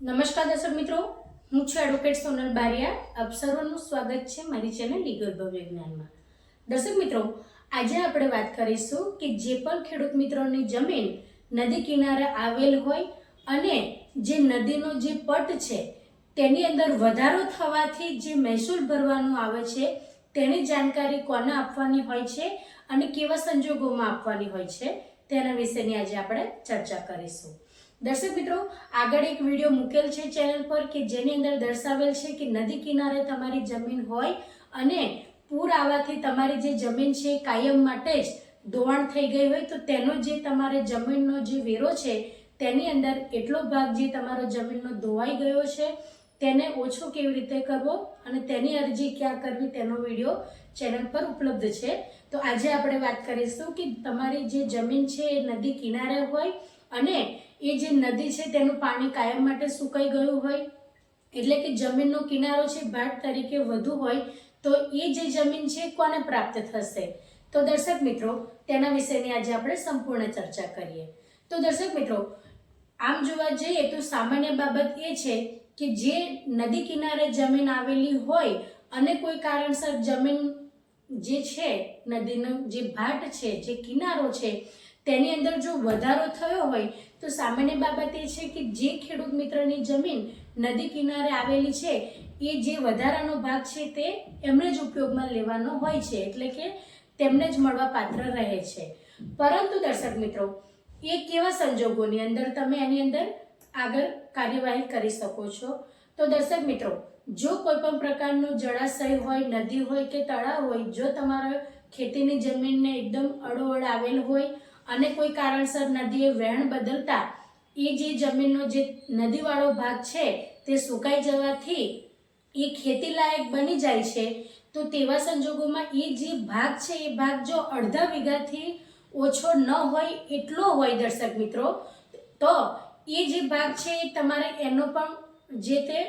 નમસ્કાર દર્શક મિત્રો, હું છું એડવોકેટ સોનલ બારિયા. આપ સર્વનું સ્વાગત છે મારી ચેનલ લીગલ ભવ્ય જ્ઞાનમાં. દર્શક મિત્રો, આજે આપણે વાત કરીશું કે જે પણ ખેડૂત મિત્રોની જમીન નદી કિનારે આવેલ હોય અને જે નદીનો જે પટ છે તેની અંદર વધારો થવાથી જે મહેસૂલ ભરવાનું આવે છે તેની જાણકારી કોને આપવાની હોય છે અને કેવા સંજોગોમાં આપવાની હોય છે તેના વિશેની આજે આપણે ચર્ચા કરીશું. દર્શક મિત્રો, આગળ એક વિડીયો મૂકેલ છે ચેનલ પર કે જેની અંદર દર્શાવેલ છે કે નદી કિનારે તમારી જમીન હોય અને પૂર આવવાથી તમારી જે જમીન છે કાયમ માટે જ ધોવાણ થઈ ગઈ હોય તો તેનો જે તમારે જમીનનો જે વેરો છે તેની અંદર એટલો ભાગ જે તમારો જમીનનો ધોવાઈ ગયો છે તેને ઓછો કેવી રીતે કરવો અને તેની અરજી ક્યાં કરવી તેનો વિડીયો ચેનલ પર ઉપલબ્ધ છે. તો આજે આપણે વાત કરીશું કે તમારી જે જમીન છે એ નદી કિનારે હોય અને એ જે નદી છે તેનું પાણી કાયમ માટે સુકાઈ ગયું હોય એટલે કે જમીનનો કિનારો છે ભાટ તરીકે વધુ હોય તો એ જે જમીન છે કોને પ્રાપ્ત થશે? તો દર્શક મિત્રો, તેના વિશેની આજે આપણે સંપૂર્ણ ચર્ચા કરીએ. તો દર્શક મિત્રો, આમ જોવા જઈએ તો સામાન્ય બાબત એ છે કે જે નદી કિનારે જમીન આવેલી હોય અને કોઈ કારણસર જમીન જે છે નદીનો જે ભાટ છે જે કિનારો છે તેની અંદર જો વધારો થયો હોય તો સામાન્ય બાબત એ છે કે જે ખેડૂત મિત્રની જમીન નદી કિનારે આવેલી છે એ જે વધારાનો ભાગ છે તે એમને જ ઉપયોગમાં લેવાનો હોય છે એટલે કે તેમને જ મળવા પાત્ર રહે છે. પરંતુ દર્શક મિત્રો, એ કેવા સંજોગોની અંદર તમે એની અંદર આગળ કાર્યવાહી કરી શકો છો? તો દર્શક મિત્રો, જો કોઈ પણ પ્રકારનું જળાશય હોય, નદી હોય કે તળાવ હોય, જો તમારા ખેતીની જમીનને એકદમ અડોઅડ આવેલ હોય અને કોઈ કારણસર નદીએ વહેણ બદલતા એ જે જમીનનો જે નદીવાળો ભાગ છે તે સુકાઈ જવાથી એ ખેતી લાયક બની જાય છે તો તેવા સંજોગોમાં એ જે ભાગ છે એ ભાગ જો અડધા વીઘાથી ઓછો ન હોય એટલો હોય દર્શક મિત્રો, તો એ જે ભાગ છે એ તમારે એનો પણ જે તે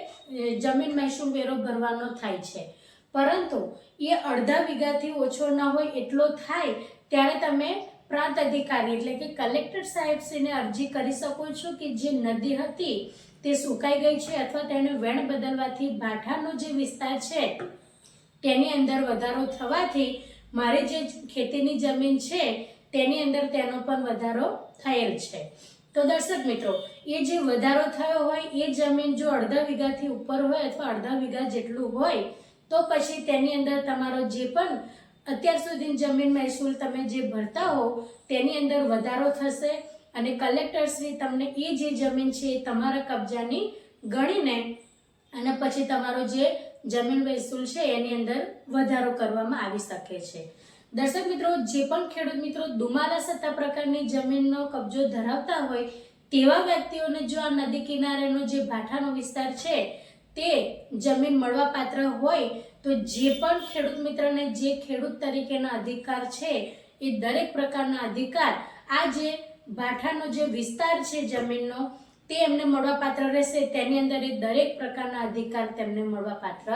જમીન મહેસૂલ વેરો ભરવાનો થાય છે. પરંતુ એ અડધા વીઘાથી ઓછો ન હોય એટલો થાય ત્યારે તમે પ્રાંત અધિકારી એટલે કે કલેક્ટર સાહેબશ્રીને અરજી કરી શકો છો કે જે નદી હતી તે સુકાઈ ગઈ છે અથવા તેને વેણ બદલવાથી ભાઠાનો જે વિસ્તાર છે તેની અંદર વધારો થવાથી મારી જે ખેતીની જમીન છે તેની અંદર તેનો પણ વધારો થયેલ છે. તો દર્શક મિત્રો, એ જે વધારો થયો હોય એ જમીન જો અડધા વીઘાથી ઉપર હોય અથવા અડધા વીઘા જેટલું હોય તો પછી તેની અંદર તમારો જે પણ અત્યાર સુધી જમીન મહેસૂલ તમે જે ભરતા હો તેની અંદર વધારો થશે અને કલેક્ટરશ્રી તમને એ જે જમીન છે એ તમારા કબજાની ગણીને અને પછી તમારો જે જમીન મહેસૂલ છે એની અંદર વધારો કરવામાં આવી શકે છે. દર્શક મિત્રો, જે પણ ખેડૂત મિત્રો દુમાલા સત્તા પ્રકારની જમીનનો કબજો ધરાવતા હોય તેવા વ્યક્તિઓને જો આ નદી કિનારેનો જે ભાઠાનો વિસ્તાર છે તે જમીન મળવા પાત્ર હોય તો જે પણ ખેડૂત મિત્રને જે ખેડૂત તરીકેના અધિકાર છે એ દરેક પ્રકારના અધિકાર આ જે ભાઠાનો જે વિસ્તાર છે જમીનનો તે એમને મળવા પાત્ર રહેશે. તેની અંદર એ દરેક પ્રકારના અધિકાર તેમને મળવા પાત્ર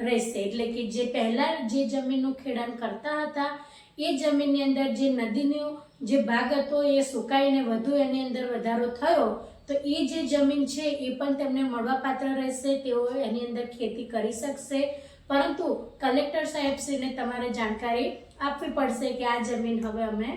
રહેશે. એટલે કે જે પહેલા જે જમીનનું ખેડાણ કરતા હતા એ જમીનની અંદર જે નદીનો જે ભાગ હતો એ સુકાઈને વધુ એની અંદર વધારો થયો તો એ જે જમીન છે એ પણ તેમને મળવા પાત્ર રહેશે. તેઓ એની અંદર ખેતી કરી શકશે. પરંતુ કલેક્ટર સાહેબશ્રીને તમારે જાણકારી આપવી પડશે કે આ જમીન હવે અમે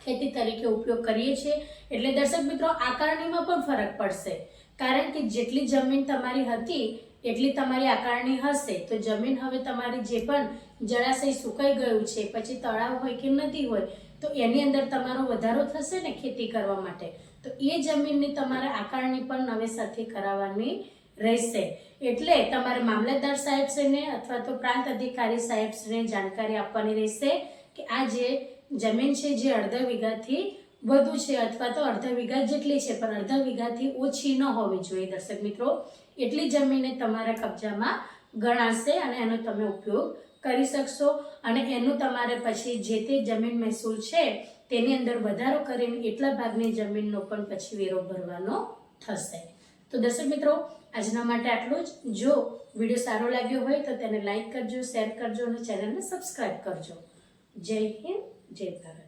ખેતી તરીકે ઉપયોગ કરીએ છીએ. એટલે દર્શક મિત્રો, આકારણીમાં પણ ફરક પડશે કારણ કે જેટલી જમીન તમારી હતી એટલી તમારી આકારણી હશે. તો જમીન હવે તમારી જે પણ જળાશય સુકાઈ ગયું છે પછી તળાવ હોય કે નદી હોય તો એની અંદર તમારો વધારો થશે ને ખેતી કરવા માટે તો એ જમીનની તમારે આકારણી પણ નવેસરથી કરાવવાની રહેશે. એટલે તમારે મામલતદાર સાહેબશ્રીને અથવા તો પ્રાંત અધિકારી સાહેબશ્રીને જાણકારી આપવાની રહેશે કે આ જે જમીન છે જે અડધા વીઘાથી વધુ છે અથવા તો અડધા વીઘા જેટલી છે પણ અડધા વીઘાથી ઓછી ન હોવી જોઈએ. દર્શક મિત્રો, એટલી જમીને તમારા કબજામાં ગણાશે અને એનો તમે ઉપયોગ કરી શકશો અને એનું તમારે પછી જે તે જમીન મહેસૂલ છે તેની અંદર વધારો કરીને એટલા ભાગની જમીનનો પણ પછી વેરો ભરવાનો થશે. તો દર્શક મિત્રો, આજના માટે આટલું જ. જો વિડીયો સારો લાગ્યો હોય તો તેને લાઈક કરજો, શેર કરજો અને ચેનલને સબસ્ક્રાઈબ કરજો. જય હિન્દ, જય ભારત.